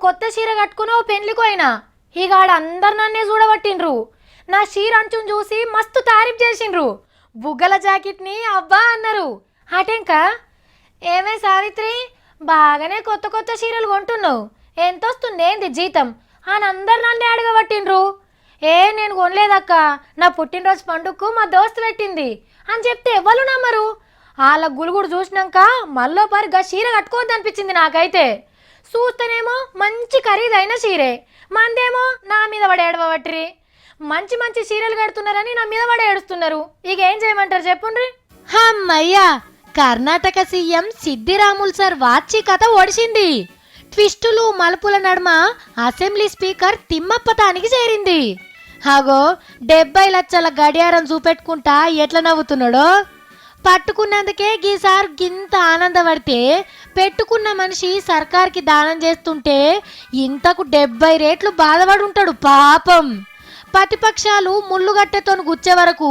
కొత్త చీర కట్టుకుని ఓ పెళ్లికి పోయినా. ఇక ఆడ అందరు నన్నే చూడబట్టిండ్రు. నా చీర అంచుని చూసి మస్తు తారీఫ్ చేసిండ్రు. బుగ్గల జాకెట్ని అబ్బా అన్నారు. అటెంక ఏమే సావిత్రి, బాగానే కొత్త కొత్త చీరలు కొంటున్నావు, ఎంతొస్తుందేంది జీతం అని అందరు నన్నే అడగబట్టిండ్రు. నేను కొనలేదక్క, నా పుట్టినరోజు పండుగకు మా దోస్తు పెట్టింది అని చెప్తే ఎవరు నమ్మరు. వాళ్ళ గులుగుడు చూసినాక మళ్ళీ పరిగా చీర కట్టుకోవద్దనిపించింది నాకైతే. చూస్తేనేమో మంచి ఖరీదైన చీరే, మందేమో నా మీద పడి ఏడవబట్టిరి. మంచి మంచి చీరలు కడుతున్నారని నా మీద పడి ఏడుస్తున్నారు. ఇక ఏం చేయమంటారు చెప్పుండ్రి. అమ్మయ్యా, కర్ణాటక సీఎం సిద్దిరాములు సార్ వాచి కథ ఓడిసింది. ట్విస్టులు మలుపుల నడుమ అసెంబ్లీ స్పీకర్ తిమ్మప్పతానికి చేరింది. హాగో 70 లక్షల గడియారం చూపెట్టుకుంటా ఎట్లా నవ్వుతున్నాడో. పట్టుకున్నందుకే గీసార్ గింత ఆనందపడితే పెట్టుకున్న మనిషి సర్కార్కి దానం చేస్తుంటే ఇంతకు 70 రేట్లు బాధపడి ఉంటాడు పాపం. ప్రతిపక్షాలు ముళ్ళుగట్టెతోని గుచ్చే వరకు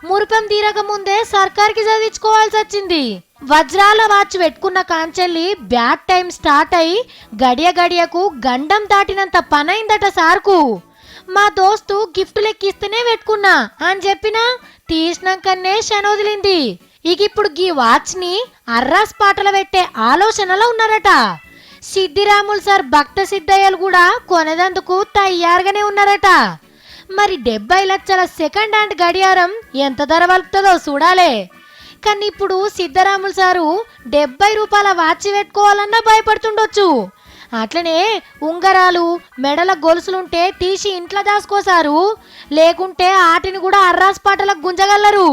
మురిపం తీరక ముందే సర్కార్కి చదివించుకోవాల్సి వచ్చింది. వజ్రాల వాచ్ పెట్టుకున్న కాంచెల్లి బ్యాడ్ టైం స్టార్ట్ అయి గడియ గడియకు గండం దాటినంత పనైందట సార్కు. మా దోస్తు గిఫ్ట్ లెక్కిస్తేనే పెట్టుకున్నా అని చెప్పినా తీసినాకనే శనొదిలింది. ఇక ఇప్పుడు గీ వాచ్ ని అర్రాస్ పాటలు పెట్టే ఆలోచనలో ఉన్నారట. సిద్దిరాములు సార్ భక్త సిద్ధయ్యలు కూడా కొనేదందుకు తయారుగానే ఉన్నారట. మరి 70 లక్షల సెకండ్ హ్యాండ్ గడియారం ఎంత ధర వలుపుతుందో చూడాలే. కానీ ఇప్పుడు సిద్ధరాములు సారు 70 రూపాయల వాచి పెట్టుకోవాలన్నా భయపడుతుండొచ్చు. అట్లనే ఉంగరాలు మెడల గొలుసులుంటే తీసి ఇంట్లో దాచుకోసారు, లేకుంటే ఆటిని కూడా అర్రాస్ పాటలకు గుంజగలరు.